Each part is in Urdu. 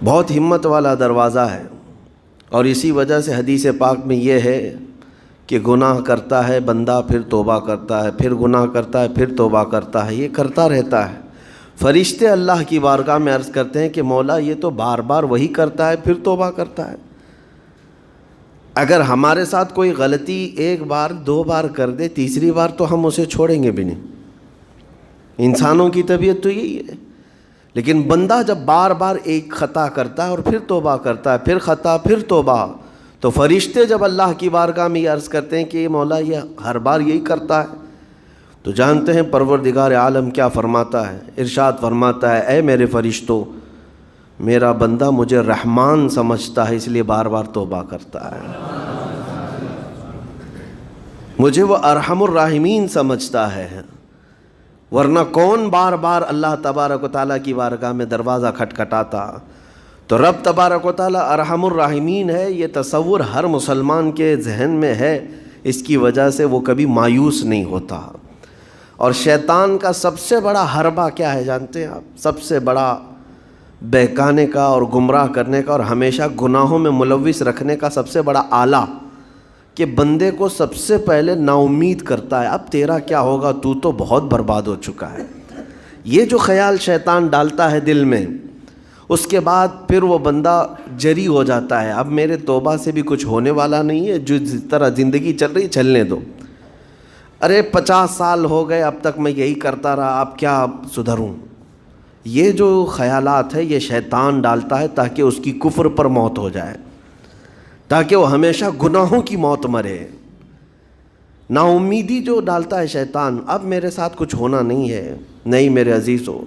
بہت ہمت والا دروازہ ہے، اور اسی وجہ سے حدیث پاک میں یہ ہے کہ گناہ کرتا ہے بندہ، پھر توبہ کرتا ہے، پھر گناہ کرتا ہے، پھر توبہ کرتا ہے، یہ کرتا رہتا ہے۔ فرشتے اللہ کی بارگاہ میں عرض کرتے ہیں کہ مولا یہ تو بار بار وہی کرتا ہے، پھر توبہ کرتا ہے۔ اگر ہمارے ساتھ کوئی غلطی ایک بار دو بار کر دے، تیسری بار تو ہم اسے چھوڑیں گے بھی نہیں۔ انسانوں کی طبیعت تو یہی ہے، لیکن بندہ جب بار بار ایک خطا کرتا ہے اور پھر توبہ کرتا ہے، پھر خطا پھر توبہ، تو فرشتے جب اللہ کی بارگاہ میں یہ عرض کرتے ہیں کہ یہ مولا یہ ہر بار یہی کرتا ہے، تو جانتے ہیں پروردگار عالم کیا فرماتا ہے؟ ارشاد فرماتا ہے اے میرے فرشتوں، میرا بندہ مجھے رحمان سمجھتا ہے اس لیے بار بار توبہ کرتا ہے، مجھے وہ ارحم الراحمین سمجھتا ہے، ورنہ کون بار بار اللہ تبارک و تعالیٰ کی بارگاہ میں دروازہ کھٹکھٹاتا؟ تو رب تبارک و تعالیٰ ارحم الراحمین ہے، یہ تصور ہر مسلمان کے ذہن میں ہے، اس کی وجہ سے وہ کبھی مایوس نہیں ہوتا۔ اور شیطان کا سب سے بڑا حربہ کیا ہے جانتے ہیں آپ؟ سب سے بڑا بہکانے کا اور گمراہ کرنے کا اور ہمیشہ گناہوں میں ملوث رکھنے کا سب سے بڑا آلہ کہ بندے کو سب سے پہلے نا امید کرتا ہے، اب تیرا کیا ہوگا، تو بہت برباد ہو چکا ہے۔ یہ جو خیال شیطان ڈالتا ہے دل میں، اس کے بعد پھر وہ بندہ جری ہو جاتا ہے، اب میرے توبہ سے بھی کچھ ہونے والا نہیں ہے، جو جس طرح زندگی چل رہی چلنے دو، ارے 50 سال ہو گئے اب تک میں یہی کرتا رہا، اب کیا سدھروں۔ یہ جو خیالات ہے یہ شیطان ڈالتا ہے تاکہ اس کی کفر پر موت ہو جائے، تاکہ وہ ہمیشہ گناہوں کی موت مرے۔ نا امیدی جو ڈالتا ہے شیطان، اب میرے ساتھ کچھ ہونا نہیں ہے۔ نہیں میرے عزیزو،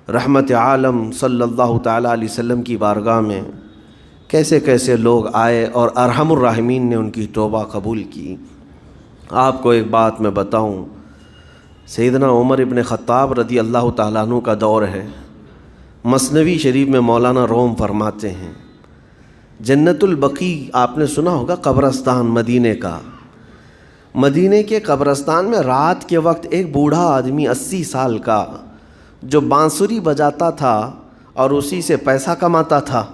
رحمت عالم صلی اللہ تعالیٰ علیہ وسلم کی بارگاہ میں کیسے کیسے لوگ آئے اور ارحم الراحمین نے ان کی توبہ قبول کی۔ آپ کو ایک بات میں بتاؤں، سیدنا عمر ابن خطاب رضی اللہ تعالیٰ عنہ کا دور ہے، مثنوی شریف میں مولانا روم فرماتے ہیں جنت البقیع آپ نے سنا ہوگا، قبرستان مدینے کا، مدینے کے قبرستان میں رات کے وقت ایک بوڑھا آدمی 80 سال کا جو بانسری بجاتا تھا اور اسی سے پیسہ کماتا تھا،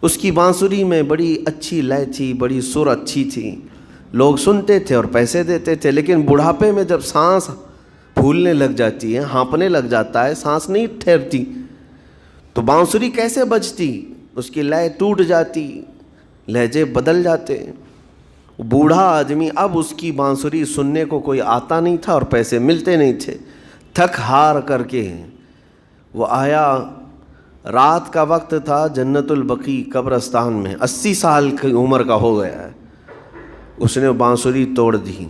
اس کی بانسری میں بڑی اچھی لے تھی، بڑی سر اچھی تھی، لوگ سنتے تھے اور پیسے دیتے تھے، لیکن بڑھاپے میں جب سانس پھولنے لگ جاتی ہے، ہانپنے لگ جاتا ہے، سانس نہیں ٹھہرتی، تو بانسری کیسے بجتی؟ اس کی لے ٹوٹ جاتی، لہجے بدل جاتے۔ بوڑھا آدمی اب اس کی بانسری سننے کو کوئی آتا نہیں تھا اور پیسے ملتے نہیں تھے، تھک ہار کر کے وہ آیا، رات کا وقت تھا، جنت البقیع قبرستان میں، 80 سال کی عمر کا ہو گیا ہے، اس نے بانسری توڑ دی،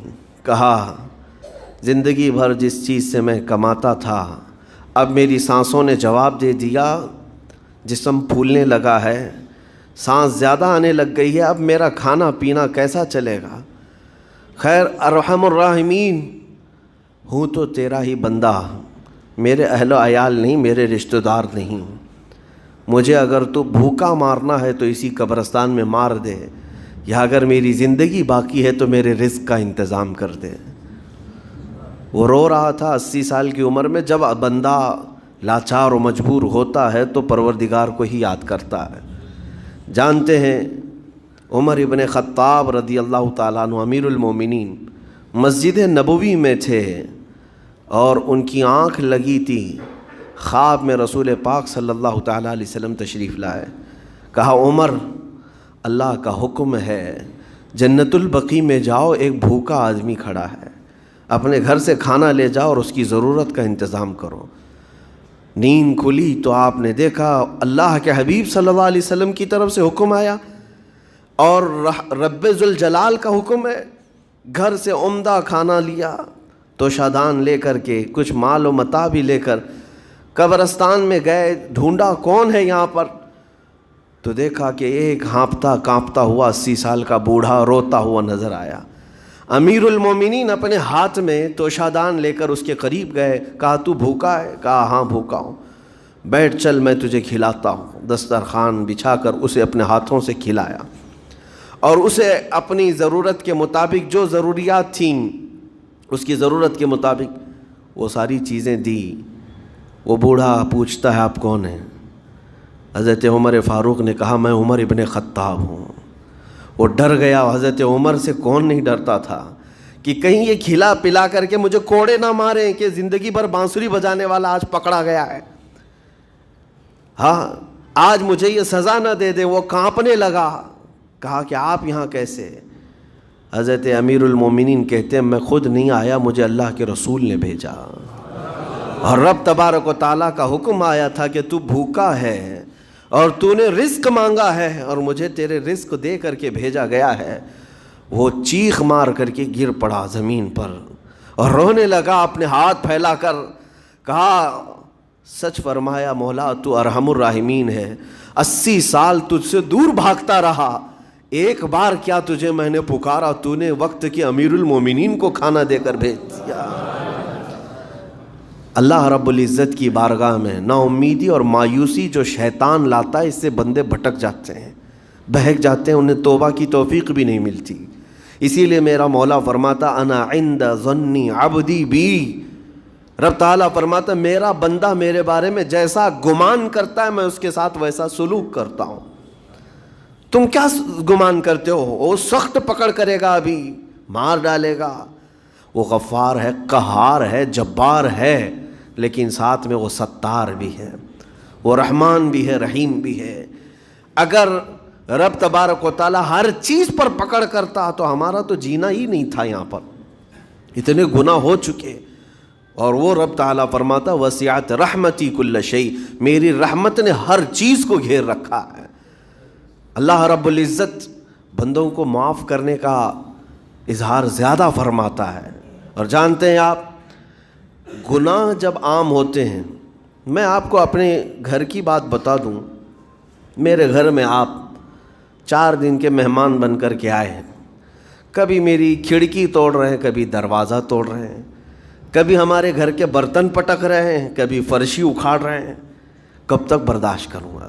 کہا زندگی بھر جس چیز سے میں کماتا تھا اب میری سانسوں نے جواب دے دیا، جسم پھولنے لگا ہے، سانس زیادہ آنے لگ گئی ہے، اب میرا کھانا پینا کیسا چلے گا؟ خیر ارحم الراحمین ہوں تو تیرا ہی بندہ، میرے اہل و عیال نہیں، میرے رشتہ دار نہیں، مجھے اگر تو بھوکا مارنا ہے تو اسی قبرستان میں مار دے، یا اگر میری زندگی باقی ہے تو میرے رزق کا انتظام کر دے۔ وہ رو رہا تھا 80 سال کی عمر میں۔ جب بندہ لاچار و مجبور ہوتا ہے تو پروردگار کو ہی یاد کرتا ہے۔ جانتے ہیں عمر ابن خطاب رضی اللہ تعالیٰ عنہ امیر المومنین مسجد نبوی میں تھے اور ان کی آنکھ لگی تھی، خواب میں رسول پاک صلی اللہ تعالیٰ علیہ وسلم تشریف لائے، کہا عمر اللہ کا حکم ہے جنت البقیع میں جاؤ، ایک بھوکا آدمی کھڑا ہے، اپنے گھر سے کھانا لے جاؤ اور اس کی ضرورت کا انتظام کرو۔ نیند کھلی تو آپ نے دیکھا اللہ کے حبیب صلی اللہ علیہ وسلم کی طرف سے حکم آیا اور رب ذوالجلال کا حکم ہے، گھر سے عمدہ کھانا لیا، توشادان لے کر کے کچھ مال و متاع بھی لے کر قبرستان میں گئے، ڈھونڈا کون ہے یہاں پر، تو دیکھا کہ ایک ہانپتا کانپتا ہوا 80 سال کا بوڑھا روتا ہوا نظر آیا۔ امیر المومنین اپنے ہاتھ میں توشادان لے کر اس کے قریب گئے، کہا تو بھوکا ہے؟ کہا ہاں بھوکا ہوں، بیٹھ چل میں تجھے کھلاتا ہوں۔ دسترخوان بچھا کر اسے اپنے ہاتھوں سے کھلایا اور اسے اپنی ضرورت کے مطابق جو ضروریات تھیں اس کی ضرورت کے مطابق وہ ساری چیزیں دی۔ وہ بوڑھا پوچھتا ہے آپ کون ہیں؟ حضرت عمر فاروق نے کہا میں عمر ابن خطاب ہوں۔ وہ ڈر گیا، حضرت عمر سے کون نہیں ڈرتا تھا کہ کہیں یہ کھلا پلا کر کے مجھے کوڑے نہ ماریں کہ زندگی بھر بانسری بجانے والا آج پکڑا گیا ہے، ہاں آج مجھے یہ سزا نہ دے دے۔ وہ کانپنے لگا، کہا کہ آپ یہاں کیسے؟ حضرت امیر المومنین کہتے ہیں میں خود نہیں آیا، مجھے اللہ کے رسول نے بھیجا، اور رب تبارک و تعالیٰ کا حکم آیا تھا کہ تو بھوکا ہے اور تو نے رزق مانگا ہے اور مجھے تیرے رزق دے کر کے بھیجا گیا ہے۔ وہ چیخ مار کر کے گر پڑا زمین پر اور رونے لگا، اپنے ہاتھ پھیلا کر کہا سچ فرمایا مولا تو ارحم الراحمین ہے، 80 سال تجھ سے دور بھاگتا رہا، ایک بار کیا تجھے میں نے پکارا، تو نے وقت کے امیر المومنین کو کھانا دے کر بھیج دیا۔ اللہ رب العزت کی بارگاہ میں نا امیدی اور مایوسی جو شیطان لاتا ہے، اس سے بندے بھٹک جاتے ہیں، بہک جاتے ہیں، انہیں توبہ کی توفیق بھی نہیں ملتی۔ اسی لیے میرا مولا فرماتا انا عند ظن عبدی بی، رب تعالیٰ فرماتا میرا بندہ میرے بارے میں جیسا گمان کرتا ہے میں اس کے ساتھ ویسا سلوک کرتا ہوں۔ تم کیا گمان کرتے ہو؟ وہ سخت پکڑ کرے گا، ابھی مار ڈالے گا۔ وہ غفار ہے، قہار ہے، جبار ہے، لیکن ساتھ میں وہ ستار بھی ہے، وہ رحمان بھی ہے، رحیم بھی ہے۔ اگر رب تبارک و تعالیٰ ہر چیز پر پکڑ کرتا تو ہمارا تو جینا ہی نہیں تھا، یہاں پر اتنے گناہ ہو چکے۔ اور وہ رب تعالیٰ فرماتا وسعت رحمتی کل شیء، میری رحمت نے ہر چیز کو گھیر رکھا ہے۔ اللہ رب العزت بندوں کو معاف کرنے کا اظہار زیادہ فرماتا ہے۔ اور جانتے ہیں آپ گناہ جب عام ہوتے ہیں، میں آپ کو اپنے گھر کی بات بتا دوں، میرے گھر میں آپ 4 دن کے مہمان بن کر کے آئے ہیں، کبھی میری کھڑکی توڑ رہے ہیں، کبھی دروازہ توڑ رہے ہیں، کبھی ہمارے گھر کے برتن پٹک رہے ہیں، کبھی فرشی اکھاڑ رہے ہیں، کب تک برداشت کروں گا؟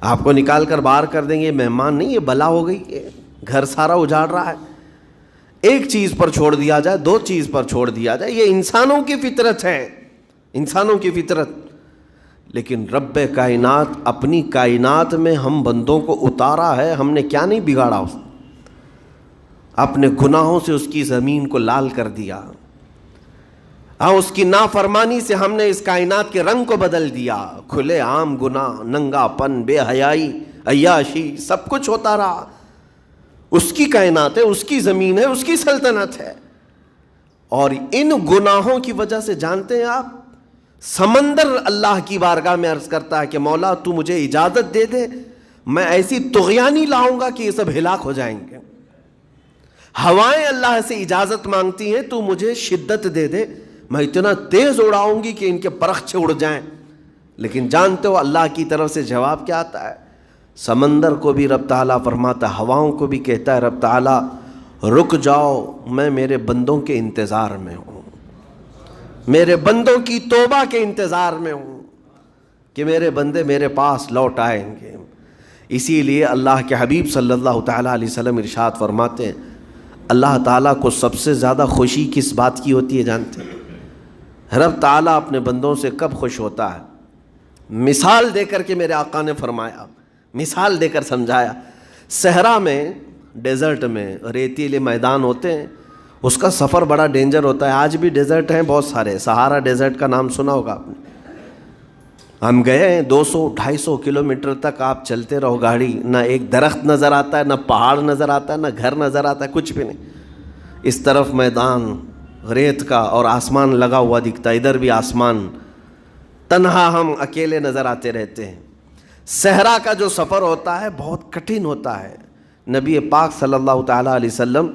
آپ کو نکال کر باہر کر دیں گے، مہمان نہیں، یہ بلا ہو گئی، یہ گھر سارا اجاڑ رہا ہے۔ ایک چیز پر چھوڑ دیا جائے، 2 چیز پر چھوڑ دیا جائے، یہ انسانوں کی فطرت ہے، انسانوں کی فطرت۔ لیکن رب کائنات اپنی کائنات میں ہم بندوں کو اتارا ہے، ہم نے کیا نہیں بگاڑا، اس اپنے گناہوں سے اس کی زمین کو لال کر دیا، ہاں اس کی نافرمانی سے ہم نے اس کائنات کے رنگ کو بدل دیا۔ کھلے عام گناہ، ننگا پن، بے حیائی، عیاشی، سب کچھ ہوتا رہا۔ اس کی کائنات ہے، اس کی زمین ہے، اس کی سلطنت ہے۔ اور ان گناہوں کی وجہ سے جانتے ہیں آپ، سمندر اللہ کی بارگاہ میں عرض کرتا ہے کہ مولا تو مجھے اجازت دے دے، میں ایسی طغیانی لاؤں گا کہ یہ سب ہلاک ہو جائیں گے۔ ہوائیں اللہ سے اجازت مانگتی ہیں، تو مجھے شدت دے دے، میں اتنا تیز اڑاؤں گی کہ ان کے پرخچے اڑ جائیں۔ لیکن جانتے ہو اللہ کی طرف سے جواب کیا آتا ہے؟ سمندر کو بھی رب تعالیٰ فرماتا ہے، ہواؤں کو بھی کہتا ہے رب تعالیٰ رک جاؤ، میں میرے بندوں کے انتظار میں ہوں، میرے بندوں کی توبہ کے انتظار میں ہوں کہ میرے بندے میرے پاس لوٹ آئیں گے۔ اسی لیے اللہ کے حبیب صلی اللہ تعالیٰ علیہ وسلم ارشاد فرماتے ہیں اللہ تعالیٰ کو سب سے زیادہ خوشی کس بات کی ہوتی ہے جانتے ہیں؟ رب تعالیٰ اپنے بندوں سے کب خوش ہوتا ہے؟ مثال دے کر کے میرے آقا نے فرمایا، مثال دے کر سمجھایا، صحرا میں، ڈیزرٹ میں ریتیلے میدان ہوتے ہیں، اس کا سفر بڑا ڈینجر ہوتا ہے۔ آج بھی ڈیزرٹ ہیں بہت سارے، سہارا ڈیزرٹ کا نام سنا ہوگا آپ نے۔ ہم گئے ہیں 200-250 کلومیٹر تک آپ چلتے رہو گاڑی، نہ ایک درخت نظر آتا ہے، نہ پہاڑ نظر آتا ہے، نہ گھر نظر آتا ہے، کچھ بھی نہیں۔ اس طرف میدان ریت کا اور آسمان لگا ہوا دکھتا ہے، ادھر بھی آسمان، تنہا ہم اکیلے نظر آتے رہتے ہیں۔ صحرا کا جو سفر ہوتا ہے بہت کٹھن ہوتا ہے۔ نبی پاک صلی اللہ تعالیٰ علیہ وسلم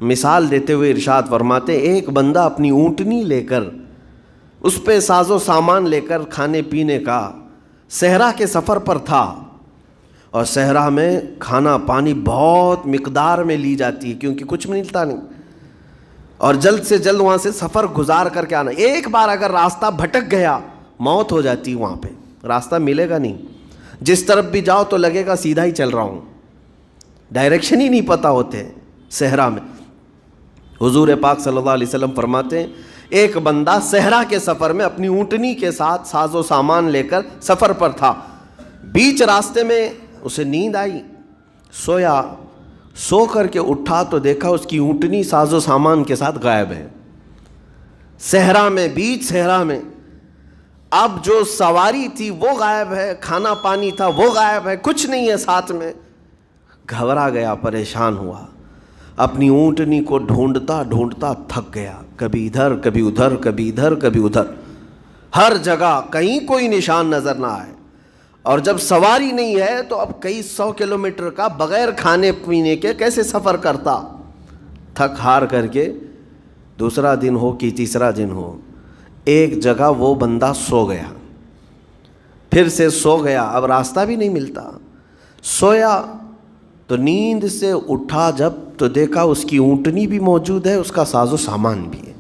مثال دیتے ہوئے ارشاد فرماتے ایک بندہ اپنی اونٹنی لے کر، اس پہ ساز و سامان لے کر کھانے پینے کا صحرا کے سفر پر تھا، اور صحرا میں کھانا پانی بہت مقدار میں لی جاتی ہے کیونکہ کچھ ملتا نہیں، اور جلد سے جلد وہاں سے سفر گزار کر کے آنا۔ ایک بار اگر راستہ بھٹک گیا موت ہو جاتی، وہاں پہ راستہ ملے گا نہیں، جس طرف بھی جاؤ تو لگے گا سیدھا ہی چل رہا ہوں، ڈائریکشن ہی نہیں پتہ ہوتے صحرا میں۔ حضور پاک صلی اللہ علیہ وسلم فرماتے ہیں ایک بندہ صحرا کے سفر میں اپنی اونٹنی کے ساتھ ساز و سامان لے کر سفر پر تھا، بیچ راستے میں اسے نیند آئی, سویا, سو کر کے اٹھا تو دیکھا اس کی اونٹنی ساز و سامان کے ساتھ غائب ہے, صحرا میں, بیچ صحرا میں. اب جو سواری تھی وہ غائب ہے, کھانا پانی تھا وہ غائب ہے, کچھ نہیں ہے ساتھ میں. گھبرا گیا, پریشان ہوا, اپنی اونٹنی کو ڈھونڈتا ڈھونڈتا تھک گیا, کبھی ادھر کبھی ادھر, کبھی ادھر کبھی ادھر, ہر جگہ کہیں کوئی نشان نظر نہ آئے. اور جب سواری نہیں ہے تو اب کئی 100 کلومیٹر کا بغیر کھانے پینے کے کیسے سفر کرتا. تھک ہار کر کے دوسرا دن ہو کہ تیسرا دن ہو, ایک جگہ وہ بندہ سو گیا, پھر سے سو گیا, اب راستہ بھی نہیں ملتا. سویا تو نیند سے اٹھا جب تو دیکھا اس کی اونٹنی بھی موجود ہے, اس کا ساز و سامان بھی ہے.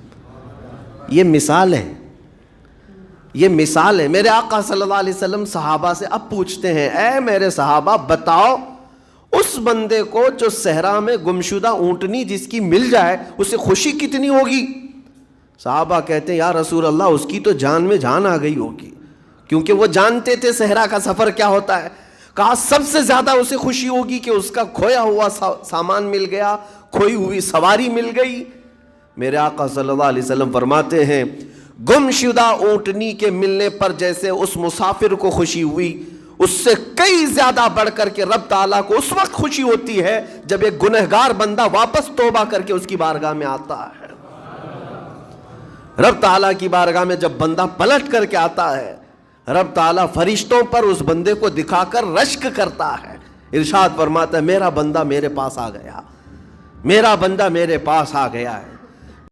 یہ مثال ہے, یہ مثال ہے. میرے آقا صلی اللہ علیہ وسلم صحابہ سے اب پوچھتے ہیں, اے میرے صحابہ بتاؤ اس بندے کو جو صحرا میں گمشدہ اونٹنی جس کی مل جائے اسے خوشی کتنی ہوگی؟ صحابہ کہتے ہیں یا رسول اللہ اس کی تو جان میں جان آ گئی ہوگی, کیونکہ وہ جانتے تھے صحرا کا سفر کیا ہوتا ہے. کہا سب سے زیادہ اسے خوشی ہوگی کہ اس کا کھویا ہوا سامان مل گیا, کھوئی ہوئی سواری مل گئی. میرے آقا صلی اللہ علیہ وسلم فرماتے ہیں گمشدہ اونٹنی کے ملنے پر جیسے اس مسافر کو خوشی ہوئی, اس سے کئی زیادہ بڑھ کر کے رب تعالیٰ کو اس وقت خوشی ہوتی ہے جب ایک گنہگار بندہ واپس توبہ کر کے اس کی بارگاہ میں آتا ہے. رب تعالیٰ کی بارگاہ میں جب بندہ پلٹ کر کے آتا ہے, رب تعالیٰ فرشتوں پر اس بندے کو دکھا کر رشک کرتا ہے, ارشاد فرماتا ہے میرا بندہ میرے پاس آ گیا, میرا بندہ میرے پاس آ گیا ہے.